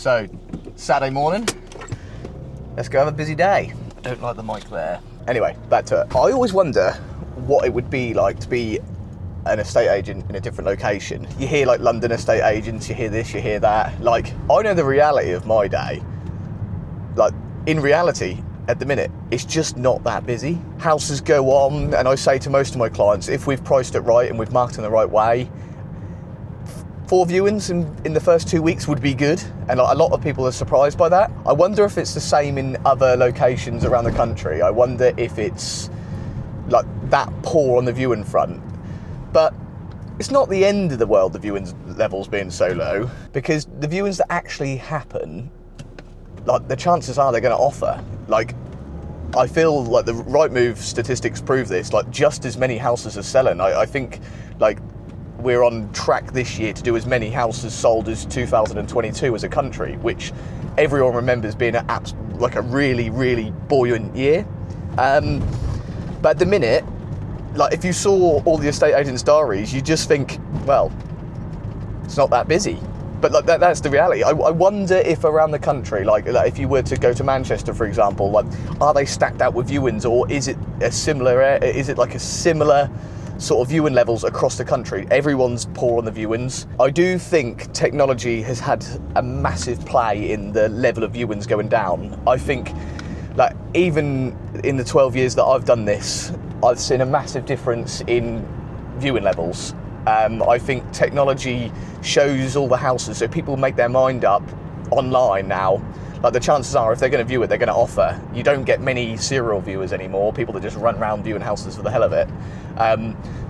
So, Saturday morning, let's go have a busy day. I don't like the mic there. Anyway, back to it. I always wonder what it would be like to be an estate agent in a different location. You hear like London estate agents, you hear this, you hear that. Like, I know the reality of my day. Like, in reality, at the minute, it's just not that busy. Houses go on, and I say to most of my clients, if we've priced it right and we've marketed in the right way, 4 viewings in the first 2 weeks would be good, and a lot of people are surprised by that. I wonder if it's the same in other locations around the country. I wonder if it's like that poor on the viewing front. But it's not the end of the world, the viewing levels being so low, because the viewings that actually happen, like, the chances are they're going to offer. Like, I feel like the Rightmove statistics prove this, like just as many houses are selling. I think like we're on track this year to do as many houses sold as 2022 as a country, which everyone remembers being like a really, really buoyant year. But at the minute, like if you saw all the estate agents' diaries, you just think, well, it's not that busy. But like that's the reality. I wonder if around the country, like if you were to go to Manchester, for example, like are they stacked out with viewings, or is it a similar? Is it like a similar sort of viewing levels across the country? Everyone's poor on the viewings. I do think technology has had a massive play in the level of viewings going down. I think, like even in the 12 years that I've done this, I've seen a massive difference in viewing levels. I think technology shows all the houses, so people make their mind up online now. Like the chances are, if they're going to view it, they're going to offer. You don't get many serial viewers anymore, people that just run around viewing houses for the hell of it.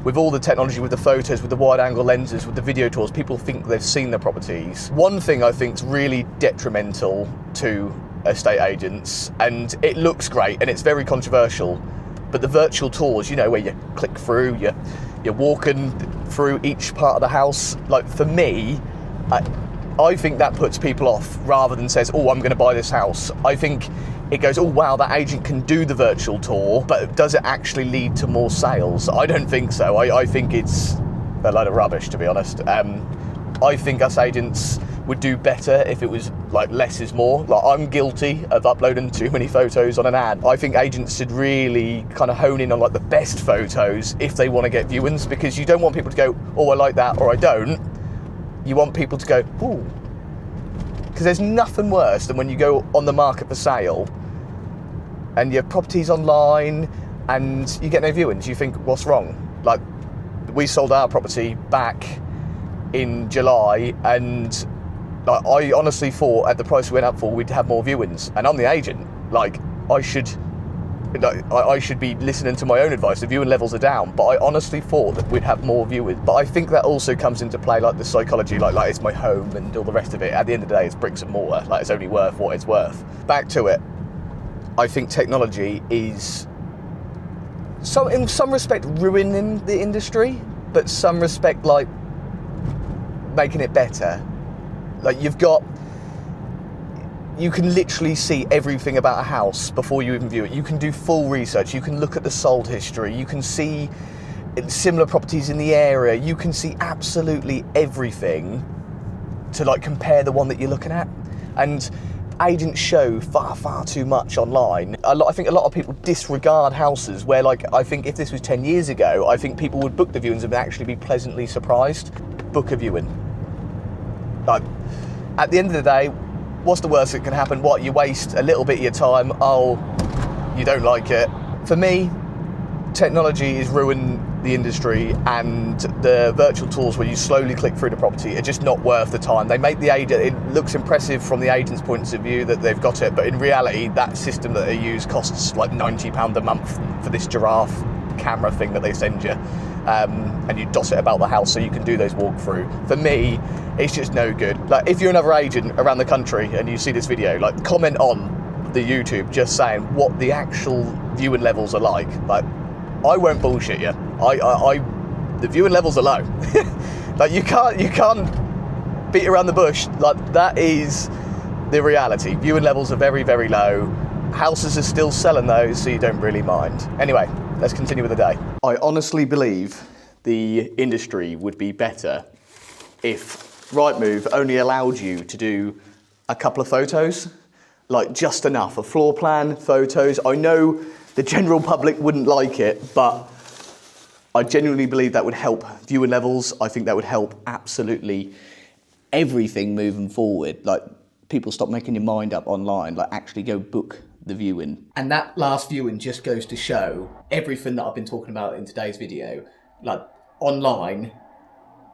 With all the technology, with the photos, with the wide angle lenses, with the video tours, people think they've seen the properties. One thing I think is really detrimental to estate agents, and it looks great and it's very controversial, but the virtual tours, you know, where you click through, you're walking through each part of the house. Like for me, I think that puts people off rather than says, oh, I'm going to buy this house. I think it goes, oh wow, that agent can do the virtual tour, but does it actually lead to more sales? I don't think so. I think it's a load of rubbish, to be honest. I think us agents would do better if it was like less is more. Like I'm guilty of uploading too many photos on an ad. I think agents should really kind of hone in on like the best photos if they want to get viewings, because you don't want people to go, oh, I like that, or I don't. You want people to go, ooh. Because there's nothing worse than when you go on the market for sale and your property's online and you get no viewings. You think, what's wrong? Like, we sold our property back in July, and like, I honestly thought at the price we went up for, we'd have more viewings. And I'm the agent. Like, I should be listening to my own advice. The viewing levels are down, but I honestly thought that we'd have more viewers. But I think that also comes into play, like the psychology, like it's my home and all the rest of it. At the end of the day, it's bricks and mortar. Like, it's only worth what it's worth. Back to it. I think technology is, in some respect, ruining the industry, but some respect, like, making it better. Like, you can literally see everything about a house before you even view it. You can do full research. You can look at the sold history. You can see similar properties in the area. You can see absolutely everything to like compare the one that you're looking at. And agents show far, far too much online. I think a lot of people disregard houses where, like, I think if this was 10 years ago, I think people would book the viewings and actually be pleasantly surprised. Book a viewing. Like, at the end of the day, what's the worst that can happen? What, you waste a little bit of your time, oh, you don't like it. For me, technology is ruining the industry, and the virtual tours where you slowly click through the property are just not worth the time. They make the agent, it looks impressive from the agent's point of view that they've got it, but in reality, that system that they use costs like £90 a month for this giraffe camera thing that they send you. And you dot it about the house so you can do those walkthrough. For me, it's just no good. Like, if you're another agent around the country and you see this video, like, comment on the YouTube just saying what the actual viewing levels are like. Like, I won't bullshit you. The viewing levels are low. Like, you can't beat around the bush. Like, that is the reality. Viewing levels are very, very low. Houses are still selling those, so you don't really mind. Anyway, let's continue with the day. I honestly believe the industry would be better if Rightmove only allowed you to do a couple of photos, like just enough, a floor plan, photos. I know the general public wouldn't like it, but I genuinely believe that would help viewer levels. I think that would help absolutely everything moving forward. Like, people stop making your mind up online, like actually go book the viewing. And that last viewing just goes to show everything that I've been talking about in today's video. Like, online,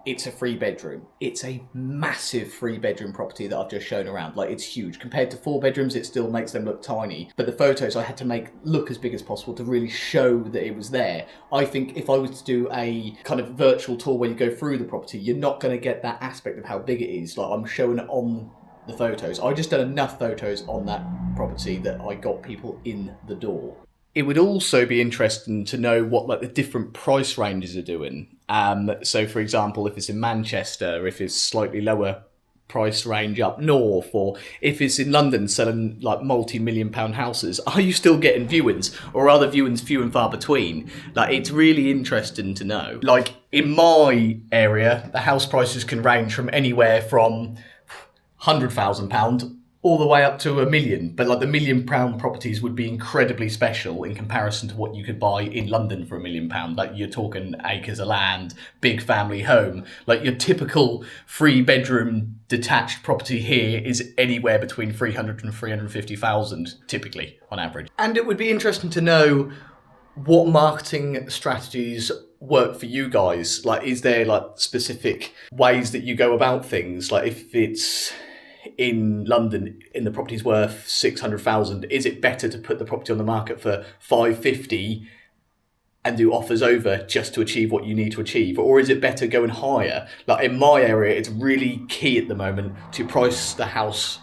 it's a 3-bedroom. It's a massive 3-bedroom property that I've just shown around. Like, it's huge. Compared to 4 bedrooms, it still makes them look tiny. But the photos I had to make look as big as possible to really show that it was there. I think if I was to do a kind of virtual tour where you go through the property, you're not going to get that aspect of how big it is. Like, I'm showing it on the photos. I just done enough photos on that property that I got people in the door. It would also be interesting to know what like the different price ranges are doing. So for example, if it's in Manchester, if it's slightly lower price range up north, or if it's in London selling like multi-million-pound houses, are you still getting viewings, or are the viewings few and far between? Like, it's really interesting to know. Like, in my area, the house prices can range from anywhere from £100,000 all the way up to £1 million, but like the £1 million properties would be incredibly special in comparison to what you could buy in London for £1 million. Like, you're talking acres of land, big family home. Like, your typical 3-bedroom detached property here is anywhere between 300 and 350,000 typically on average. And it would be interesting to know what marketing strategies work for you guys. Like, is there like specific ways that you go about things? Like, if it's in London, in the property's worth 600,000, is it better to put the property on the market for 550 and do offers over just to achieve what you need to achieve? Or is it better going higher? Like, in my area, it's really key at the moment to price the house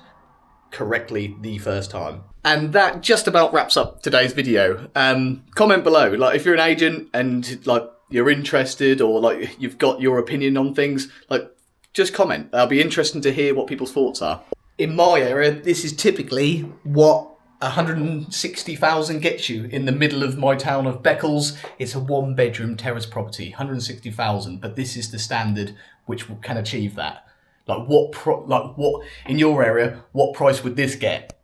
correctly the first time. And that just about wraps up today's video. Comment below, like, if you're an agent and like you're interested, or like you've got your opinion on things, like, just comment. That'll be interesting to hear what people's thoughts are. In my area, this is typically what 160,000 gets you in the middle of my town of Beccles. It's a 1-bedroom terrace property, 160,000, but this is the standard which can achieve that. Like, what in your area, what price would this get?